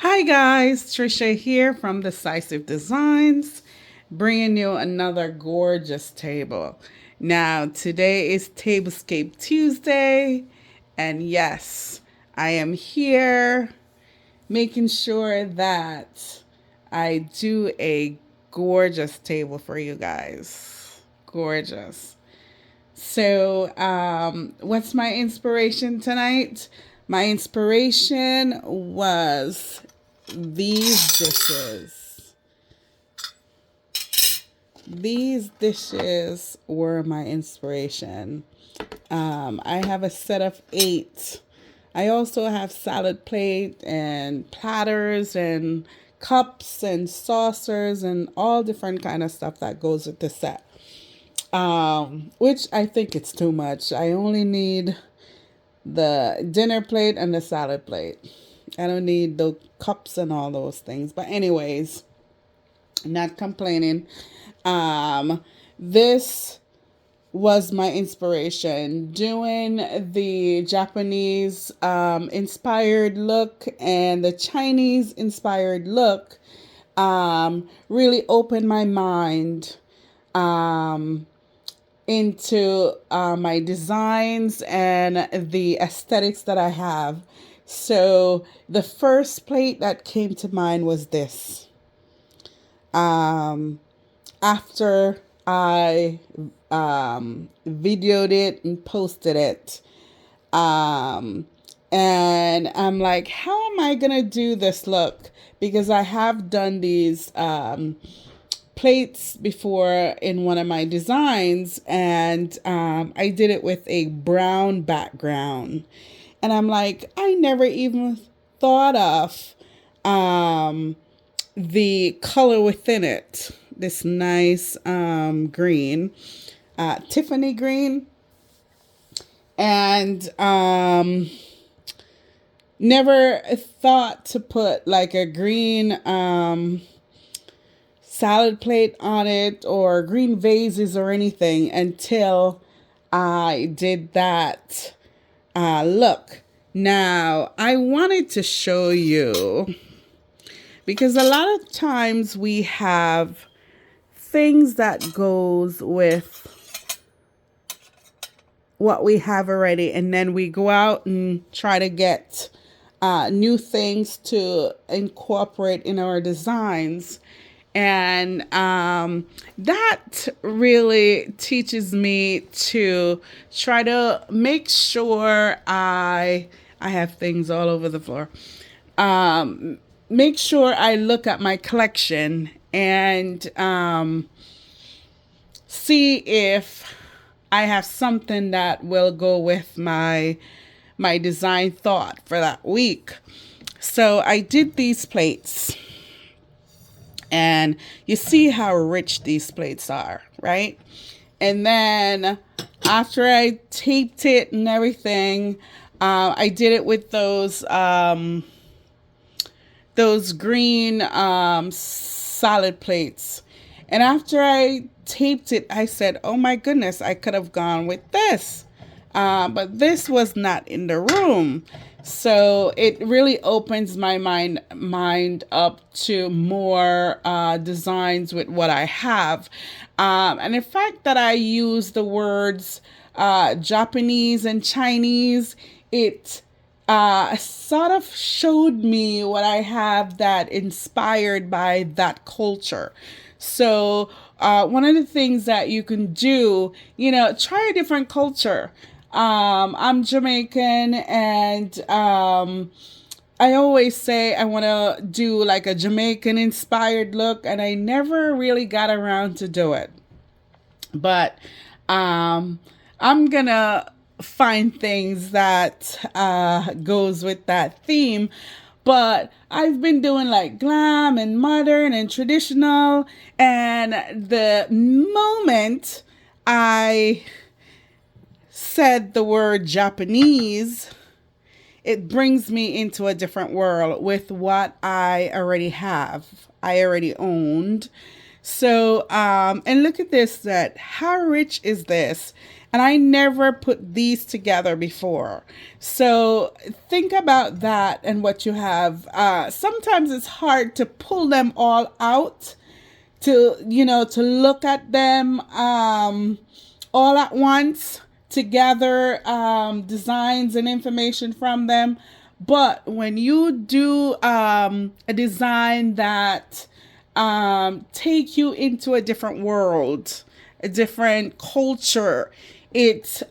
Hi guys, Tricia here from Decisive Designs, bringing you another gorgeous table. Now, today is Tablescape Tuesday, and yes, I am here making sure that I do a gorgeous table for you guys. Gorgeous. What's my inspiration tonight? My inspiration was these dishes. These dishes were my inspiration. I have a set of 8. I also have salad plate and platters and cups and saucers and all different kind of stuff that goes with the set. Which I think it's too much. I only need the dinner plate and the salad plate. I don't need the cups and all those things. But anyways, not complaining. This was my inspiration. Doing the Japanese inspired look and the Chinese inspired look really opened my mind into my designs and the aesthetics that I have. So the first plate that came to mind was this. After I videoed it and posted it, and I'm like, how am I gonna do this look? Because I have done these plates before in one of my designs, and I did it with a brown background, and I'm like, I never even thought of the color within it, this nice green, Tiffany green, and never thought to put like a green salad plate on it or green vases or anything until I did that look. Now, I wanted to show you because a lot of times we have things that goes with what we have already, and then we go out and try to get new things to incorporate in our designs. And that really teaches me to try to make sure I have things all over the floor. Make sure I look at my collection and see if I have something that will go with my design thought for that week. So I did these plates. And you see how rich these plates are, right? And then after I taped it and everything, I did it with those green salad plates. And after I taped it, I said, oh my goodness, I could have gone with this. But this was not in the room. So it really opens my mind up to more designs with what I have. And the fact that I use the words Japanese and Chinese, it sort of showed me what I have that inspired by that culture. So one of the things that you can do, try a different culture. I'm Jamaican, and I always say I want to do like a Jamaican inspired look, and I never really got around to do it. But I'm gonna find things that goes with that theme. But I've been doing like glam and modern and traditional, and the moment I said the word Japanese, it brings me into a different world with what I already have. I already owned. So, and look at this, that how rich is this? And I never put these together before. So think about that and what you have. Sometimes it's hard to pull them all out, to look at them all at once, to gather designs and information from them. But when you do a design that take you into a different world, a different culture, it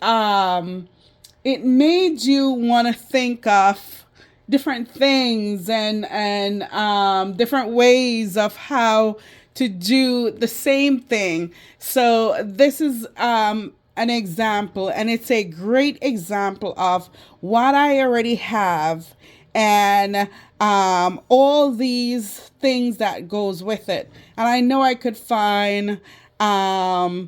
made you want to think of different things and different ways of how to do the same thing. So this is an example, and it's a great example of what I already have and all these things that goes with it. And I know I could find a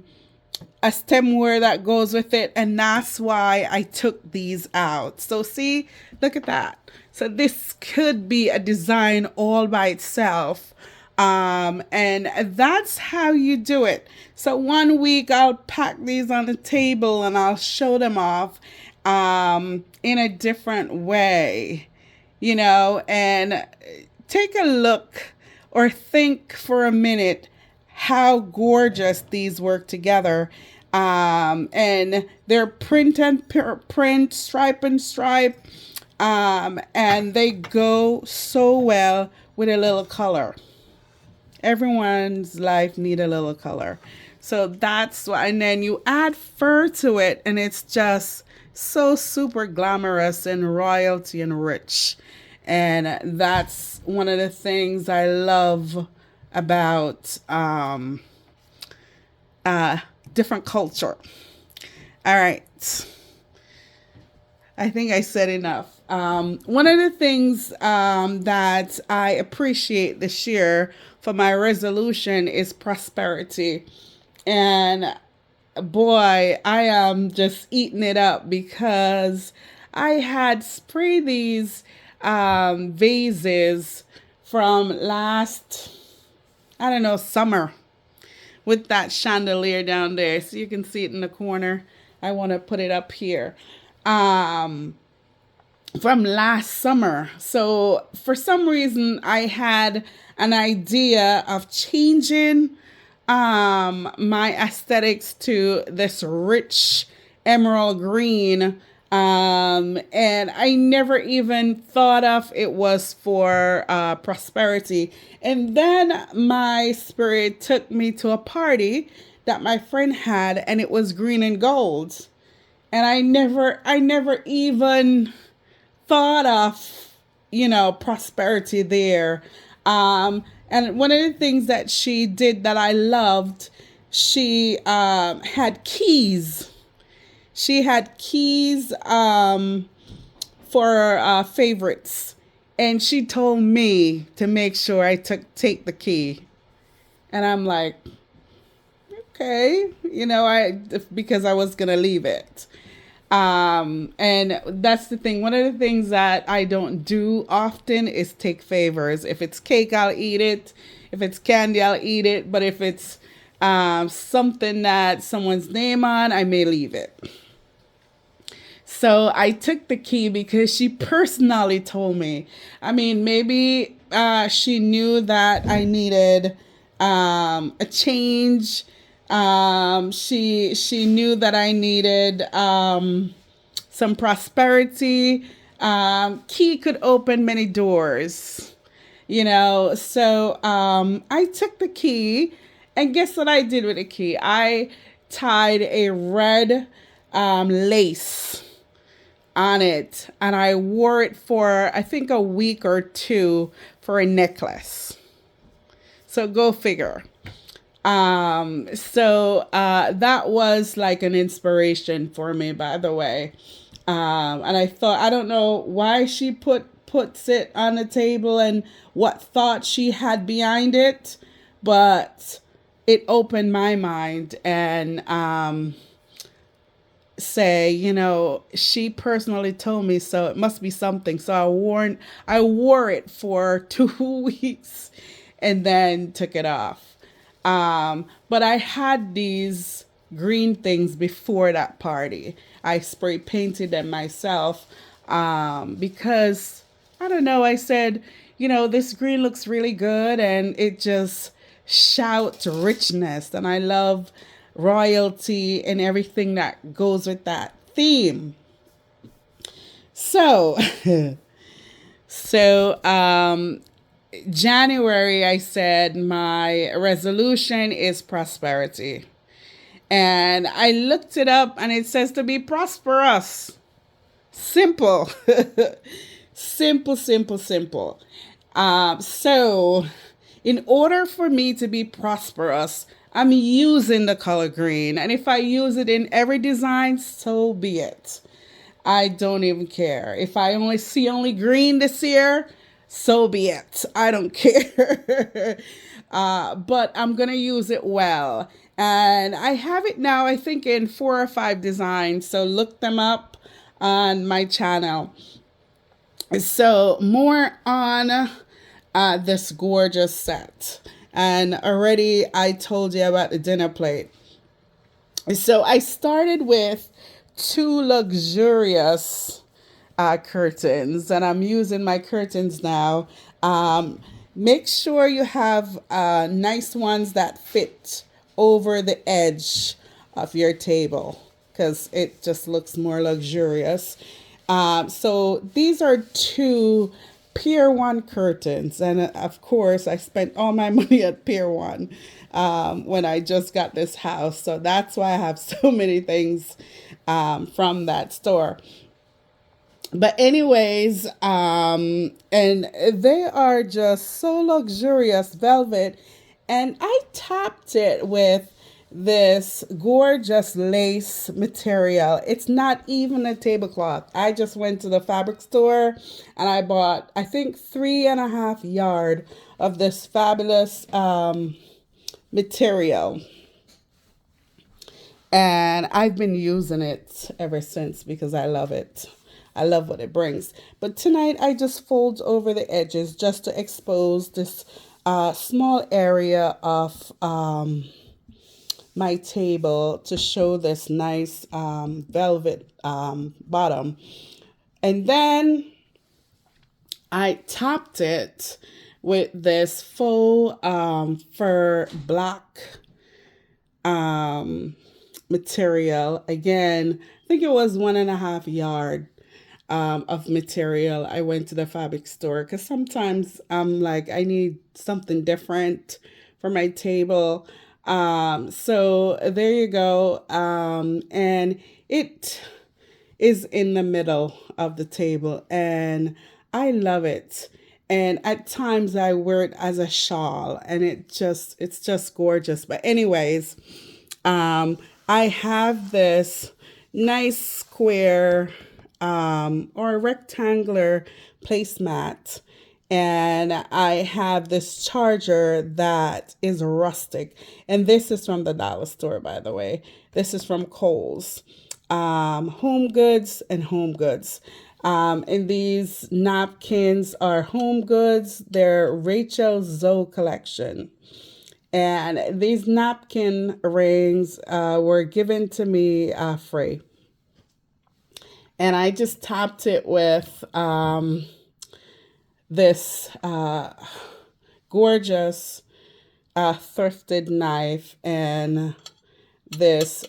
stemware that goes with it, and that's why I took these out. So see, look at that. So this could be a design all by itself. And that's how you do it. So one week I'll pack these on the table and I'll show them off in a different way, and take a look or think for a minute how gorgeous these work together. And they're print and print, stripe and stripe, and they go so well with a little color. Everyone's life need a little color. So that's why, and then you add fur to it, and it's just so super glamorous and royalty and rich. And that's one of the things I love about different culture. All right. I think I said enough. One of the things that I appreciate this year for my resolution is prosperity. And boy, I am just eating it up because I had sprayed these vases from last, I don't know, summer with that chandelier down there. So you can see it in the corner. I want to put it up here. From last summer. So for some reason I had an idea of changing my aesthetics to this rich emerald green. And I never even thought of it was for prosperity. And then my spirit took me to a party that my friend had, and it was green and gold. And I never even thought of, prosperity there. And one of the things that she did that I loved, she had keys. She had keys for favorites. And she told me to make sure I take the key. And I'm like, okay, because I was going to leave it. And that's the thing. One of the things that I don't do often is take favors. If it's cake, I'll eat it. If it's candy, I'll eat it. But if it's something that someone's name on, I may leave it. So I took the key because she personally told me. I mean, maybe she knew that I needed a change. She knew that I needed some prosperity. Key could open many doors, So I took the key, and guess what I did with the key? I tied a red lace on it, and I wore it for I think a week or two for a necklace. So go figure. So that was like an inspiration for me, by the way. And I thought, I don't know why she puts it on the table and what thought she had behind it, but it opened my mind and she personally told me, so it must be something. So I wore it for 2 weeks and then took it off. But I had these green things before that party. I spray painted them myself because I don't know. I said, this green looks really good, and it just shouts richness. And I love royalty and everything that goes with that theme. So, so January, I said my resolution is prosperity. And I looked it up and it says to be prosperous. Simple. Simple, simple, simple. So, in order for me to be prosperous, I'm using the color green. And if I use it in every design, so be it. I don't even care. If I only see only green this year, so be it. I don't care. But I'm going to use it well. And I have it now, I think, in 4 or 5 designs. So look them up on my channel. So more on this gorgeous set. And already I told you about the dinner plate. So I started with 2 luxurious curtains, and I'm using my curtains now. Make sure you have nice ones that fit over the edge of your table because it just looks more luxurious. So these are 2 Pier 1 curtains. And of course, I spent all my money at Pier 1 when I just got this house. So that's why I have so many things from that store. But anyways, and they are just so luxurious velvet. And I topped it with this gorgeous lace material. It's not even a tablecloth. I just went to the fabric store and I bought, I think, 3.5 yards of this fabulous material. And I've been using it ever since because I love it. I love what it brings. But tonight I just fold over the edges just to expose this small area of my table to show this nice velvet bottom. And then I topped it with this faux fur black material. Again, I think it was 1.5 yards of material. I went to the fabric store because sometimes I'm like, I need something different for my table. So there you go. And it is in the middle of the table and I love it. And at times I wear it as a shawl and it's just gorgeous. But anyways, I have this nice square or rectangular placemat. And I have this charger that is rustic. And this is from the dollar store, by the way. This is from Kohl's. Home Goods and Home Goods. And these napkins are Home Goods. They're Rachel Zoe collection. And these napkin rings were given to me free. And I just topped it with this gorgeous thrifted knife and this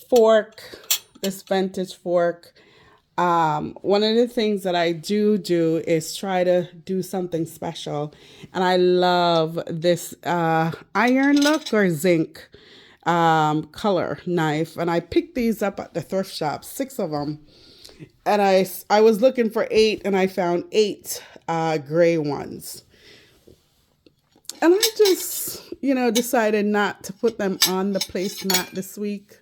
fork, this vintage fork. One of the things that I do is try to do something special. And I love this iron look or zinc color knife. And I picked these up at the thrift shop, 6 of them. And I was looking for 8 and I found 8 gray ones. And I just, decided not to put them on the placemat this week.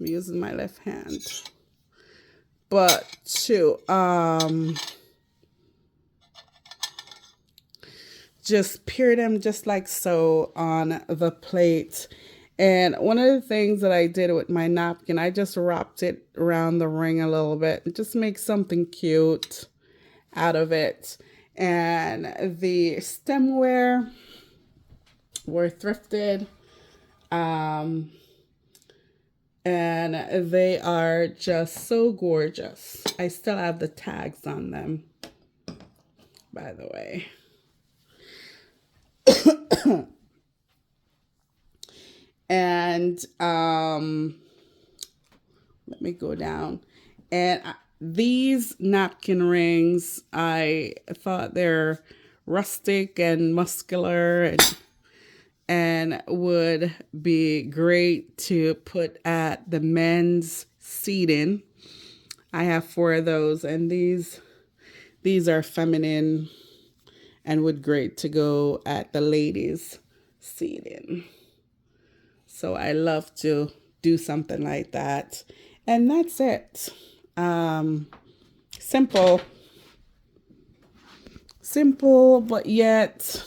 I'm using my left hand. But to just pure them just like so on the plate. And one of the things that I did with my napkin, I just wrapped it around the ring a little bit and just make something cute out of it. And the stemware were thrifted. Um, and they are just so gorgeous. I still have the tags on them, by the way. And let me go down. And these napkin rings, I thought they're rustic and muscular and would be great to put at the men's seating. I have 4 of those, and these are feminine and would great to go at the ladies' seating. So I love to do something like that. And that's it. Simple. Simple, but yet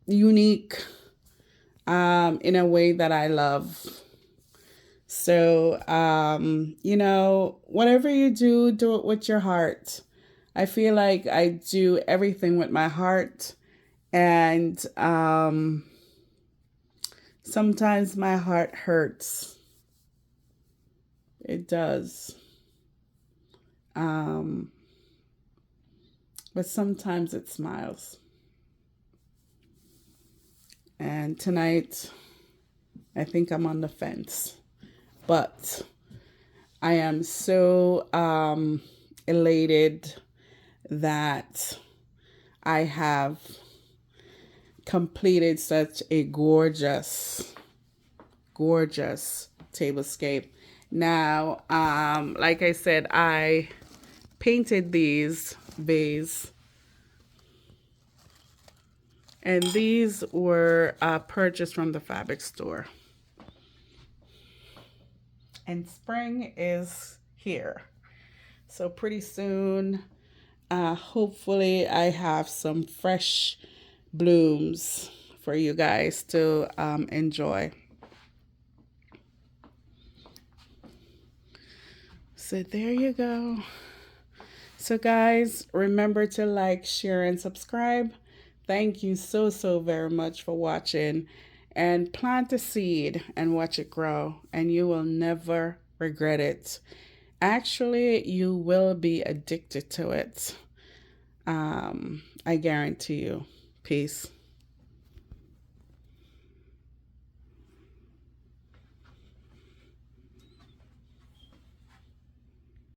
unique in a way that I love. So, whatever you do it with your heart. I feel like I do everything with my heart. And sometimes my heart hurts. It does. But sometimes it smiles. And tonight, I think I'm on the fence. But I am so elated that I have completed such a gorgeous tablescape. Now, like I said, I painted these bays, and these were purchased from the fabric store. And spring is here, so pretty soon, hopefully I have some fresh blooms for you guys to enjoy. So there you go. So guys, remember to like, share, and subscribe. Thank you so very much for watching. And plant a seed and watch it grow, and you will never regret it. Actually, you will be addicted to it. I guarantee you. Peace.